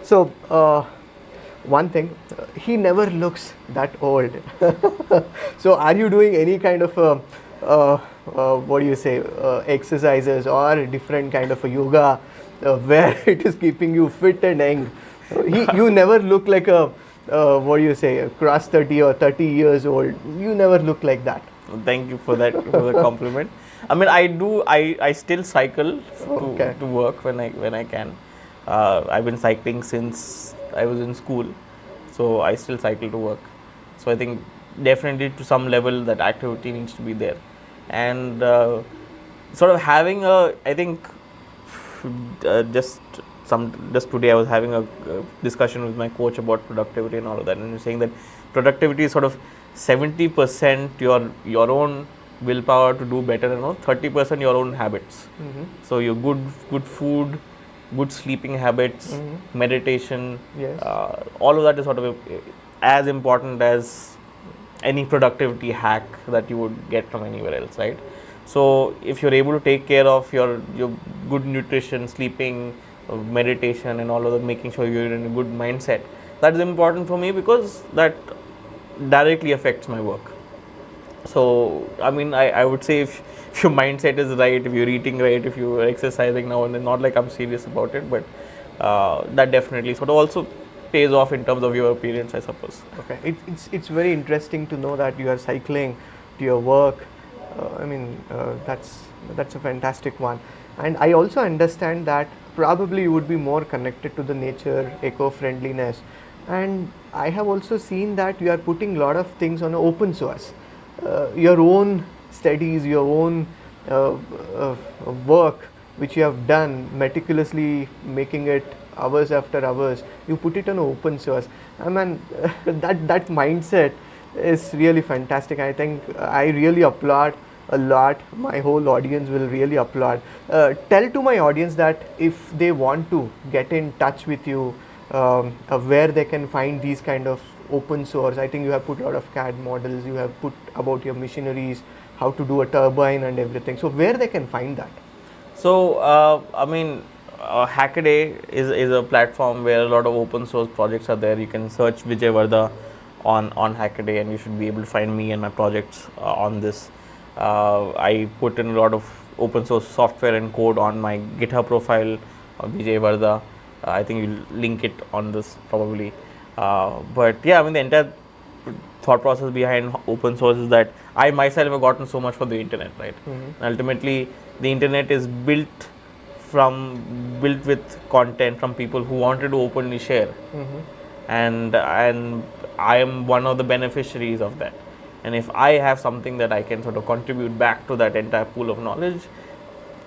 So, one thing, he never looks that old. So, are you doing any kind of what do you say, exercises or different kind of a yoga where it is keeping you fit and young? You never look like a what do you say, cross 30 or 30 years old. You never look like that. Thank you for that, for the compliment. I mean, I still cycle to work when I can. I've been cycling since I was in school, so I still cycle to work. So I think definitely to some level that activity needs to be there, and sort of having I think just today I was having a discussion with my coach about productivity and all of that, and he was saying that productivity is sort of 70% your own willpower to do better, and 30% your own habits. So your good food, good sleeping habits, meditation, Yes. all of that is sort of as important as any productivity hack that you would get from anywhere else, right? So if you're able to take care of your good nutrition, sleeping, meditation, and all of that, making sure you're in a good mindset, that is important for me because that directly affects my work. So I mean, I would say if your mindset is right, if you're eating right, if you're exercising now and then, not like I'm serious about it, but that definitely sort of also pays off in terms of your appearance, I suppose. Okay, it's very interesting to know that you are cycling to your work. I mean, that's a fantastic one, and I also understand that probably you would be more connected to the nature, eco-friendliness, and I have also seen that you are putting a lot of things on open source. Your own studies, your own work which you have done meticulously, making it hours after hours, you put it on open source. I mean, that mindset is really fantastic. I think I really applaud a lot. My whole audience will really applaud. Tell to my audience that if they want to get in touch with you, where they can find these kind of open source. I think you have put a lot of CAD models, you have put about your machineries, how to do a turbine and everything. So where they can find that? So I mean, Hackaday is a platform where a lot of open source projects are there. You can search Vijay Varada on Hackaday, and you should be able to find me and my projects on this. I put in a lot of open source software and code on my GitHub profile, Vijay Varada. I think you'll link it on this probably. But yeah, I mean, the entire thought process behind open source is that I myself have gotten so much for the internet, right? Ultimately, the internet is built with content from people who wanted to openly share, and I am one of the beneficiaries of that. And if I have something that I can sort of contribute back to that entire pool of knowledge,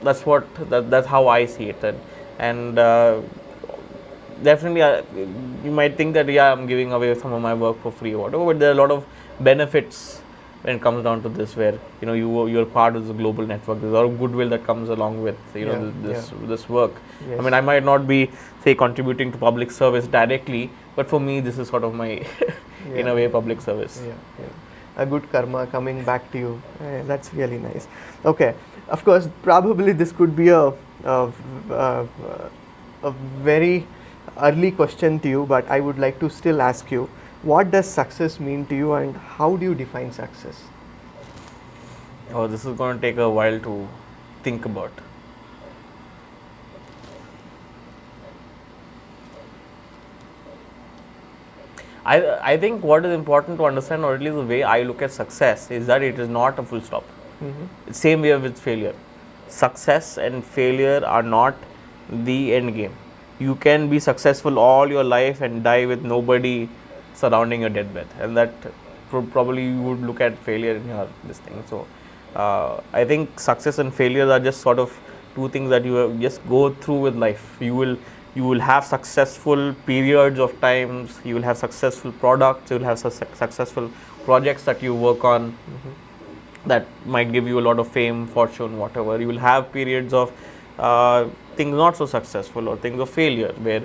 that's how I see it. And definitely, you might think that I'm giving away some of my work for free or whatever, but there are a lot of benefits when it comes down to this, where you're part of the global network. There's a lot of goodwill that comes along with this work. Yes. I mean, I might not be, say, contributing to public service directly, but for me, this is sort of my in a way public service. Yeah. A good karma coming back to you. That's really nice. Okay, of course, probably this could be a very early question to you, but I would like to still ask you, what does success mean to you, and how do you define success? Oh, this is going to take a while to think about. I think what is important to understand, or at least the way I look at success, is that it is not a full stop. Same way with failure. Success and failure are not the end game. You can be successful all your life and die with nobody surrounding your deathbed, and that probably you would look at failure in your this thing. So I think success and failure are just sort of two things that you just go through with life. You will have successful periods of times, you will have successful products, you will have successful projects that you work on that might give you a lot of fame, fortune, whatever. You will have periods of things not so successful, or things of failure, where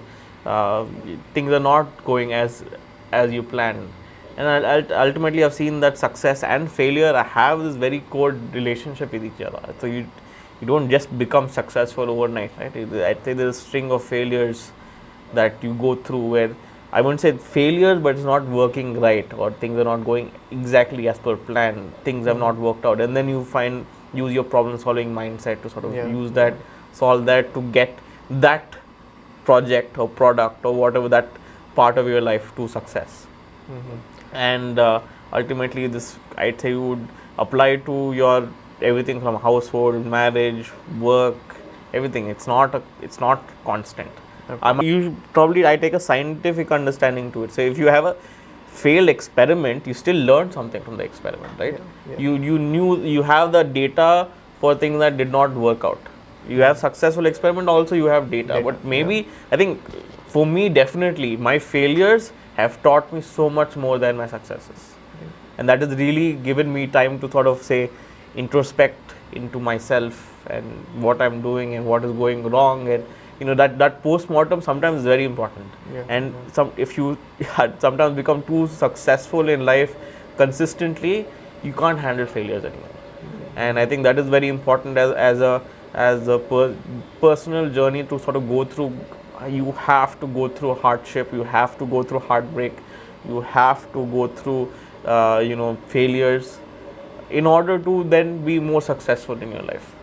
things are not going as you planned. And ultimately, I've seen that success and failure have this very core relationship with each other. So you don't just become successful overnight, right? I think there's a string of failures that you go through where I wouldn't say failures, but it's not working right or things are not going exactly as per plan. Things have not worked out, and then you use your problem solving mindset to sort of use that, solve that to get that project or product or whatever that part of your life to success. And ultimately, this I'd say you would apply to your everything from household, marriage, work, everything. It's not constant. I take a scientific understanding to it. So if you have a failed experiment, you still learn something from the experiment, right? You have the data for things that did not work out. You have successful experiment, also you have data. But maybe I think for me, definitely my failures have taught me so much more than my successes, and that has really given me time to sort of say introspect into myself and what I'm doing and what is going wrong, and that post-mortem sometimes is very important. And if you sometimes become too successful in life consistently, you can't handle failures anymore. And I think that is very important as a personal journey to sort of go through. You have to go through hardship, you have to go through heartbreak, you have to go through failures in order to then be more successful in your life.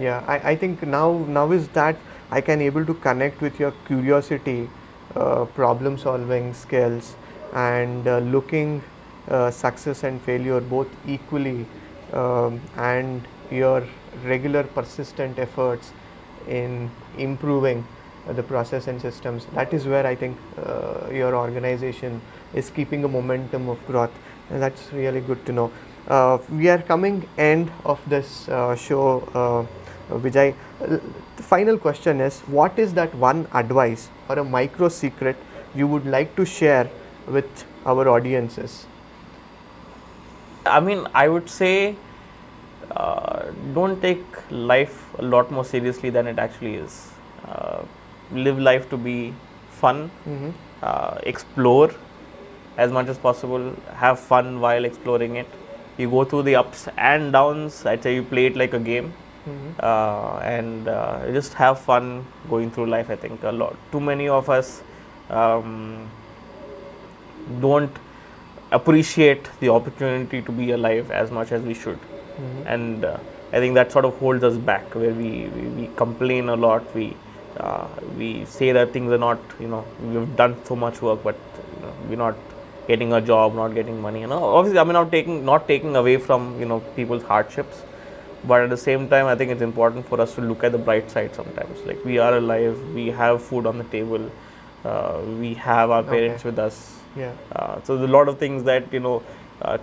I think now is that I can able to connect with your curiosity, problem solving skills, and looking success and failure both equally, and your regular persistent efforts in improving the process and systems. That is where I think your organization is keeping a momentum of growth, and that's really good to know. We are coming end of this show, Vijay. The final question is, what is that one advice or a micro secret you would like to share with our audiences? I mean, I would say don't take life a lot more seriously than it actually is. Live life to be fun, explore as much as possible, have fun while exploring it. You go through the ups and downs. I'd say you play it like a game, and just have fun going through life. I think too many of us don't appreciate the opportunity to be alive as much as we should, and I think that sort of holds us back, where we complain a lot. We say that things are not, we've done so much work, but we're not getting a job, not getting money. Obviously, I mean, not taking away from people's hardships, but at the same time, I think it's important for us to look at the bright side sometimes. Like, we are alive, we have food on the table, we have our parents with us. So there's a lot of things that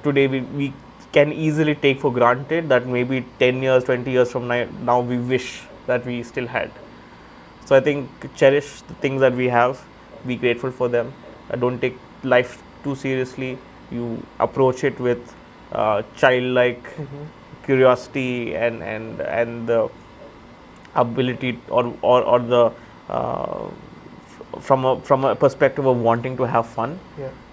today we can easily take for granted that maybe 10 years, 20 years from now we wish that we still had. So I think cherish the things that we have, be grateful for them. Don't take life too seriously. You approach it with childlike curiosity and the ability or the from a perspective of wanting to have fun.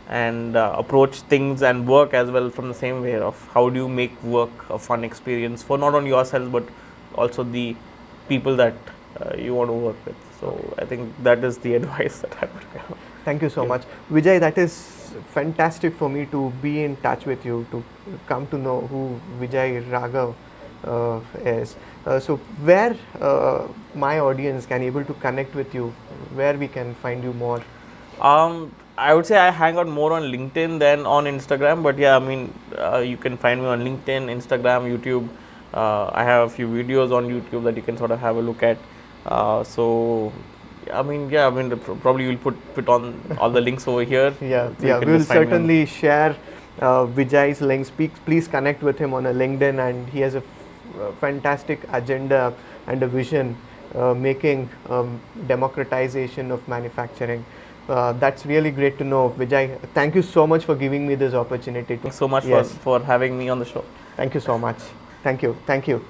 And approach things and work as well from the same way of how do you make work a fun experience for not only yourself but also the people that you want to work with. So I think that is the advice that I would have. Thank you so much, Vijay. That is fantastic for me to be in touch with you, to come to know who Vijay Raghav is. So where my audience can able to connect with you, where we can find you more? I would say I hang out more on LinkedIn than on Instagram, but yeah, I mean, you can find me on LinkedIn, Instagram, YouTube. I have a few videos on YouTube that you can sort of have a look at. So, I mean, probably we'll put on all the links over here. We will certainly share Vijay's links. Please connect with him on a LinkedIn, and he has a fantastic agenda and a vision making democratization of manufacturing. That's really great to know, Vijay. Thank you so much for giving me this opportunity. Thanks so much for having me on the show. Thank you so much. Thank you.